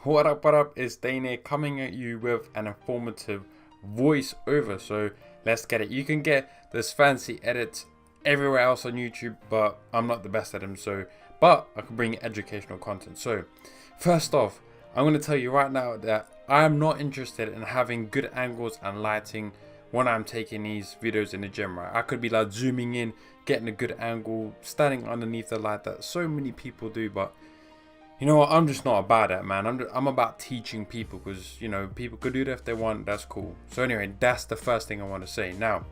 What up, it's Dane here, coming at you with an informative voiceover. So let's get it. You can get this fancy edits everywhere else on YouTube, but I'm not the best at them. But I can bring educational content. So first off, I'm going to tell you right now that I am not interested in having good angles and lighting when I'm taking these videos in the gym, right? I could be like zooming in, getting a good angle, standing underneath the light that so many people do, but you know what, I'm just not about that, man. I'm about teaching people, because, you know, people could do that if they want, that's cool. So anyway, that's the first thing I want to say. Now,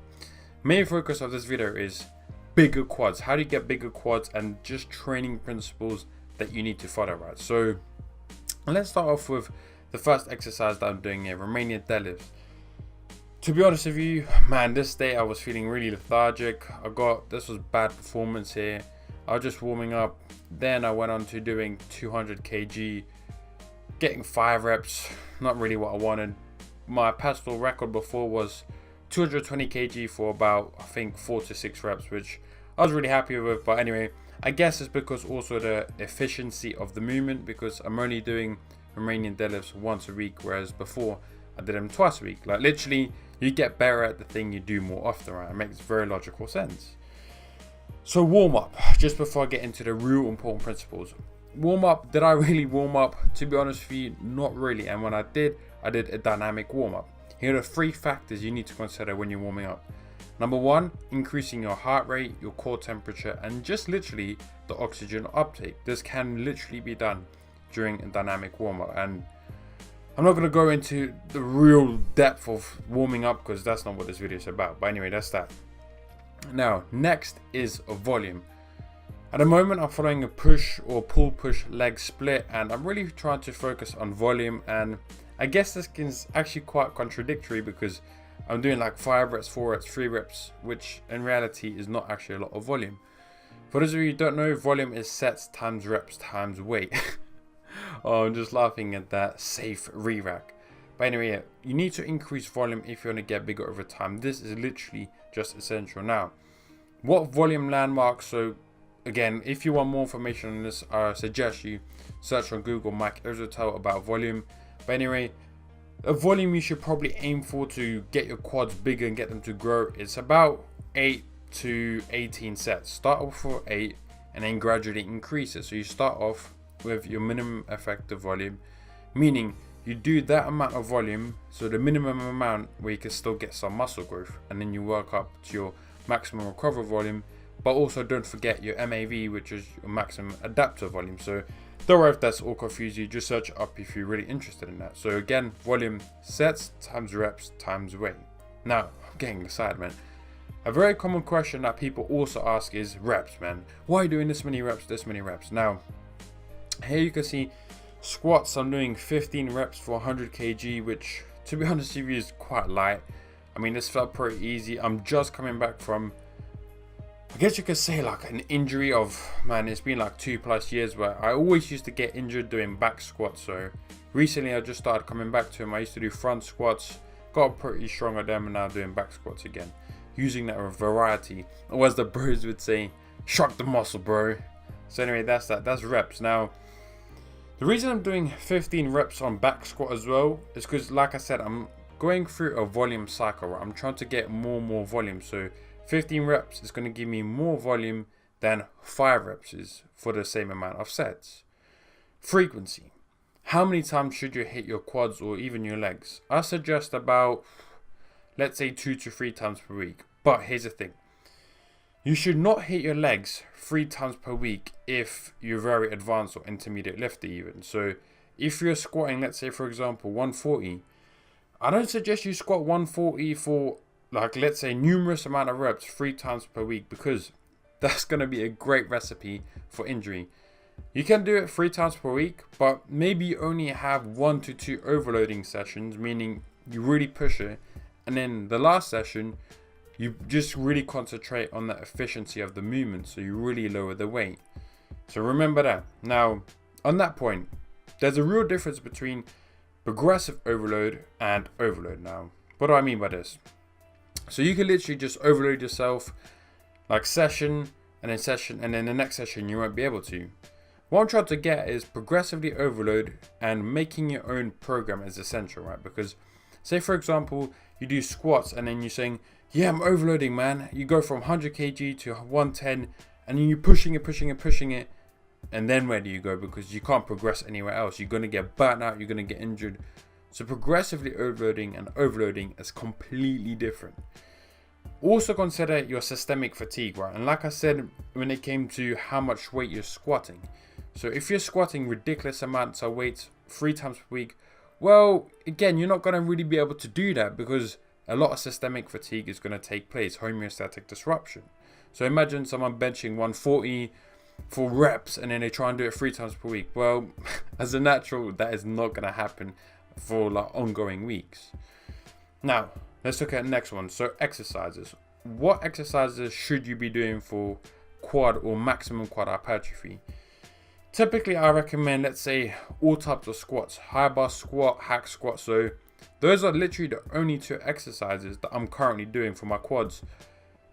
main focus of this video is bigger quads. How do you get bigger quads, and just training principles that you need to follow, right? So let's start off with the first exercise that I'm doing here, Romanian deadlifts. To be honest with you, man, this day I was feeling really lethargic. This was bad performance here. I was just warming up. Then I went on to doing 200 kg, getting 5 reps, not really what I wanted. My personal record before was 220 kg for about, I think, 4 to 6 reps, which I was really happy with. But anyway, I guess it's because also the efficiency of the movement, because I'm only doing Romanian deadlifts once a week, whereas before I did them twice a week. Like literally, you get better at the thing you do more often, right? It makes very logical sense. So warm up, just before I get into the real important principles. Warm up, did I really warm up? To be honest with you, not really. And when I did a dynamic warm up. Here are the 3 factors you need to consider when you're warming up. Number 1, increasing your heart rate, your core temperature, and just literally the oxygen uptake. This can literally be done during a dynamic warm up. And I'm not going to go into the real depth of warming up, because that's not what this video is about. But anyway, that's that. Now, next is a volume. At the moment, I'm following a push or pull push leg split, and I'm really trying to focus on volume. And I guess this is actually quite contradictory, because I'm doing like 5 reps, 4 reps, 3 reps, which in reality is not actually a lot of volume. For those of you who don't know, volume is sets times reps times weight. Oh, I'm just laughing at that safe re-rack. But anyway, yeah, you need to increase volume if you want to get bigger over time. This is literally just essential. Now, what volume landmarks? So again, if you want more information on this, I suggest you search on Google Mike Israel about volume. But anyway, a volume you should probably aim for to get your quads bigger and get them to grow. It's about 8 to 18 sets. Start off for 8 and then gradually increase it. So you start off with your minimum effective volume, meaning you do that amount of volume, so the minimum amount where you can still get some muscle growth, and then you work up to your maximum recovery volume. But also don't forget your MAV, which is your maximum adaptive volume. So don't worry if that's all confused you, just search it up if you're really interested in that. So again, volume, sets times reps times weight. Now, I'm getting excited, man. A very common question that people also ask is reps, man. Why are you doing this many reps? Now, here you can see squats. I'm doing 15 reps for 100 kg, which to be honest with you is quite light. I mean, this felt pretty easy. I'm just coming back from, I guess you could say, like an injury of, man, it's been like 2+ years where I always used to get injured doing back squats. So recently I just started coming back to them. I used to do front squats, got pretty strong at them, and now doing back squats again, using that variety, or as the bros would say, shock the muscle, bro. So anyway, that's reps. Now, the reason I'm doing 15 reps on back squat as well is because, like I said, I'm going through a volume cycle, right? I'm trying to get more volume. So 15 reps is going to give me more volume than 5 reps is for the same amount of sets. Frequency. How many times should you hit your quads or even your legs? I suggest about, let's say, 2 to 3 times per week. But here's the thing. You should not hit your legs 3 times per week if you're very advanced or intermediate lifter even. So if you're squatting, let's say for example 140, I don't suggest you squat 140 for, like, let's say numerous amount of reps 3 times per week, because that's going to be a great recipe for injury. You can do it 3 times per week, but maybe you only have 1 to 2 overloading sessions, meaning you really push it, and then the last session you just really concentrate on the efficiency of the movement, so you really lower the weight. So remember that. Now, on that point, there's a real difference between progressive overload and overload. Now, what do I mean by this? So you can literally just overload yourself, like session, and then the next session you won't be able to. What I'm trying to get is progressively overload, and making your own program is essential, right? Because say for example, you do squats and then you're saying, yeah, I'm overloading, man. You go from 100 kg to 110 and then you're pushing it. And then where do you go? Because you can't progress anywhere else. You're going to get burnt out. You're going to get injured. So progressively overloading and overloading is completely different. Also consider your systemic fatigue, right? And like I said, when it came to how much weight you're squatting. So if you're squatting ridiculous amounts of weight 3 times per week, well, again, you're not going to really be able to do that because a lot of systemic fatigue is going to take place, homeostatic disruption. So imagine someone benching 140 for reps and then they try and do it 3 times per week. Well, as a natural, that is not going to happen for like ongoing weeks. Now, let's look at the next one. So exercises. What exercises should you be doing for quad or maximum quad hypertrophy? Typically, I recommend, let's say, all types of squats. High bar squat, hack squat. So those are literally the only 2 exercises that I'm currently doing for my quads.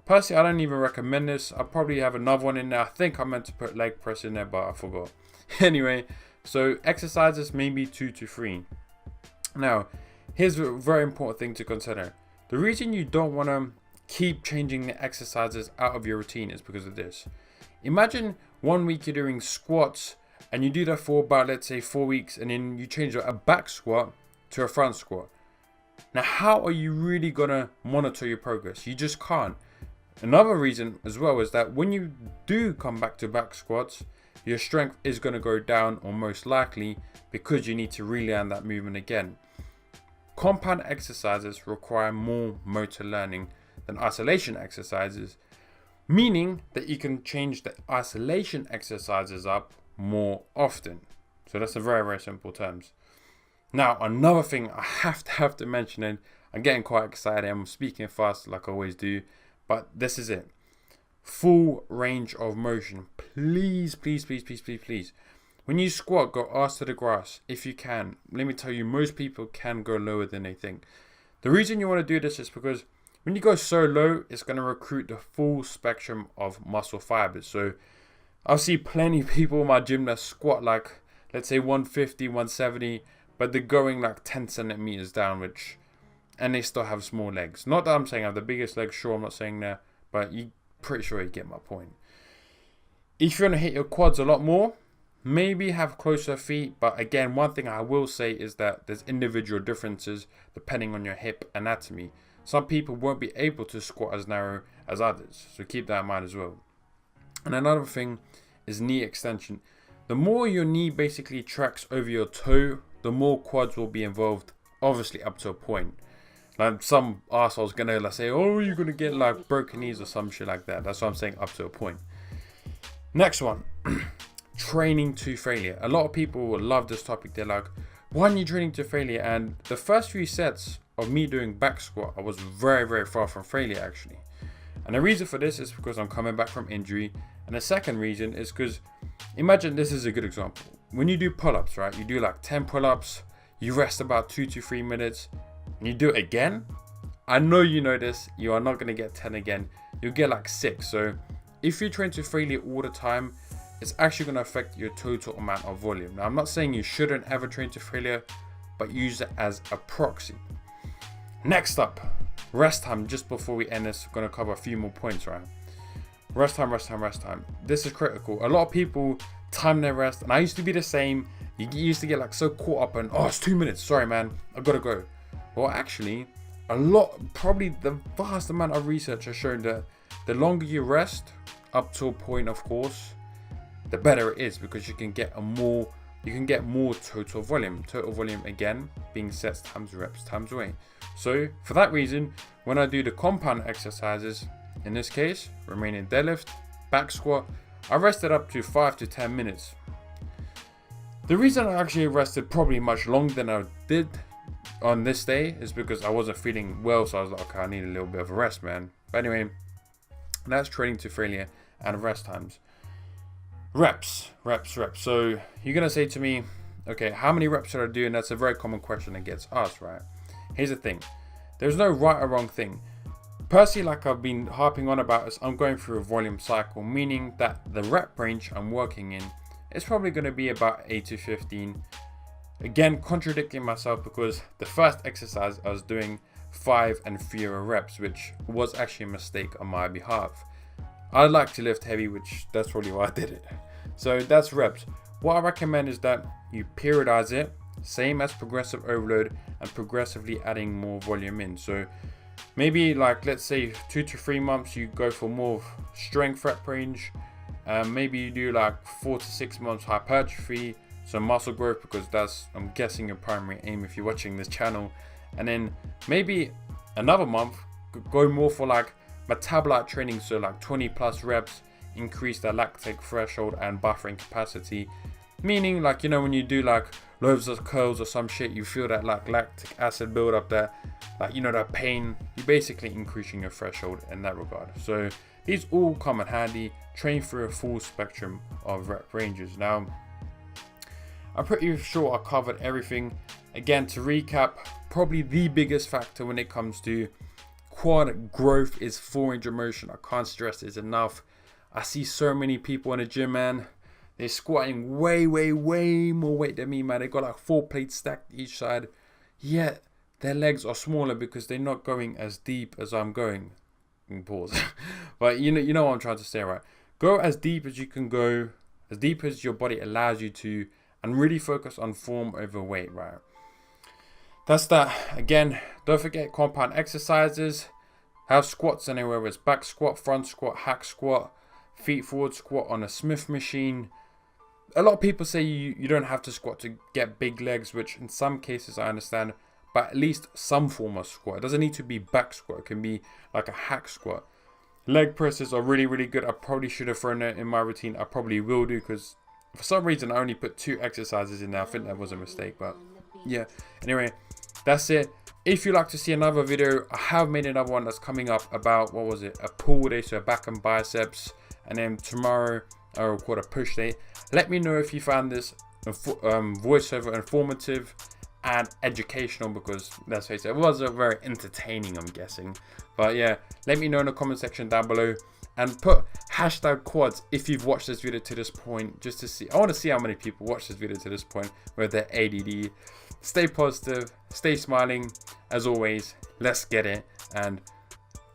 Personally, I don't even recommend this. I probably have another one in there. I think I meant to put leg press in there, but I forgot. Anyway, so exercises maybe 2 to 3. Now, here's a very important thing to consider. The reason you don't want to keep changing the exercises out of your routine is because of this. Imagine 1 week you're doing squats and you do that for about, let's say, 4 weeks, and then you change a back squat to a front squat. Now, how are you really going to monitor your progress? You just can't. Another reason as well is that when you do come back to back squats, your strength is going to go down, or most likely, because you need to relearn that movement again. Compound exercises require more motor learning than isolation exercises, meaning that you can change the isolation exercises up more often. So that's a very, very simple terms. Now, another thing I have to mention, and I'm getting quite excited, I'm speaking fast like I always do, but this is it. Full range of motion. Please. When you squat, go ass to the grass if you can. Let me tell you, most people can go lower than they think. The reason you want to do this is because when you go so low, it's going to recruit the full spectrum of muscle fibers. So I'll see plenty of people in my gym that squat like, let's say 150, 170, but they're going like 10 centimeters down, and they still have small legs. Not that I'm saying I have the biggest legs, sure, I'm not saying that, but you're pretty sure you get my point. If you want to hit your quads a lot more, maybe have closer feet, but again, one thing I will say is that there's individual differences depending on your hip anatomy. Some people won't be able to squat as narrow as others, so keep that in mind as well. And another thing is knee extension. The more your knee basically tracks over your toe, the more quads will be involved, obviously up to a point. Like some arsehole's gonna like say, oh, you're gonna get like broken knees or some shit like that. That's what I'm saying, up to a point. Next one, training to failure. A lot of people will love this topic. They're like, why aren't you training to failure? And the first few sets of me doing back squat, I was very, very far from failure actually. And the reason for this is because I'm coming back from injury. And the second reason is because, imagine this is a good example. When you do pull-ups, right? You do like 10 pull-ups, you rest about 2 to 3 minutes, and you do it again. I know you know this, you are not going to get 10 again. You'll get like 6. So if you train to failure all the time, it's actually going to affect your total amount of volume. Now, I'm not saying you shouldn't ever train to failure, but use it as a proxy. Next up, rest time. Just before we end this, we're going to cover a few more points, right? Rest time. This is critical. A lot of people time their rest, and I used to be the same. You used to get like so caught up and, oh, it's 2 minutes. Sorry, man, I've got to go. Well, actually, probably the vast amount of research has shown that the longer you rest, up to a point, of course, the better it is, because you can get more total volume. Total volume, again, being sets times reps times weight. So for that reason, when I do the compound exercises, in this case, remaining deadlift, back squat, I rested up to 5 to 10 minutes. The reason I actually rested probably much longer than I did on this day is because I wasn't feeling well, so I was like, okay, I need a little bit of a rest, man. But anyway, that's training to failure and rest times. Reps. So you're going to say to me, okay, how many reps should I do? And that's a very common question that gets asked, right? Here's the thing. There's no right or wrong thing. Personally, like I've been harping on about, is I'm going through a volume cycle, meaning that the rep range I'm working in it's probably going to be about 8 to 15. Again, contradicting myself, because the first exercise I was doing 5 and fewer reps, which was actually a mistake on my behalf. I like to lift heavy, which that's probably why I did it. So that's reps. What I recommend is that you periodize it, same as progressive overload, and progressively adding more volume in. So maybe, like, let's say 2 to 3 months you go for more strength rep range. Maybe you do like 4 to 6 months hypertrophy, so muscle growth, because that's, I'm guessing, your primary aim if you're watching this channel. And then maybe another month go more for like metabolite training, so like 20 plus reps, increase the lactic threshold and buffering capacity. Meaning, like, you know, when you do like loads of curls or some shit, you feel that like lactic acid build up there, like, you know, that pain. You're basically increasing your threshold in that regard. So these all come in handy. Train through a full spectrum of rep ranges. Now, I'm pretty sure I covered everything. Again, to recap, probably the biggest factor when it comes to quad growth is full range of motion. I can't stress this enough. I see so many people in the gym, man. They're squatting way more weight than me, man. They got like 4 plates stacked each side. Yet their legs are smaller because they're not going as deep as I'm going. Pause. But you know what I'm trying to say, right? Go as deep as you can go, as deep as your body allows you to, and really focus on form over weight, right? That's that. Again, don't forget compound exercises. Have squats anywhere, whether it's back squat, front squat, hack squat, feet forward squat on a Smith machine. A lot of people say you don't have to squat to get big legs, which in some cases I understand, but at least some form of squat. It doesn't need to be back squat. It can be like a hack squat. Leg presses are really good. I probably should have thrown it in my routine. I probably will do, because for some reason I only put 2 exercises in there. I think that was a mistake, but yeah. Anyway, that's it. If you'd like to see another video, I have made another one that's coming up about, what was it, a pull day, so back and biceps. And then tomorrow I'll record a push day. Let me know if you found this voiceover informative and educational, because let's face it, it was a very entertaining, I'm guessing. But yeah, let me know in the comment section down below, and put hashtag quads if you've watched this video to this point, just to see. I want to see how many people watch this video to this point with their ADD. Stay positive, stay smiling. As always, let's get it, and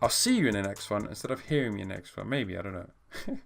I'll see you in the next one instead of hearing me in the next one. Maybe, I don't know.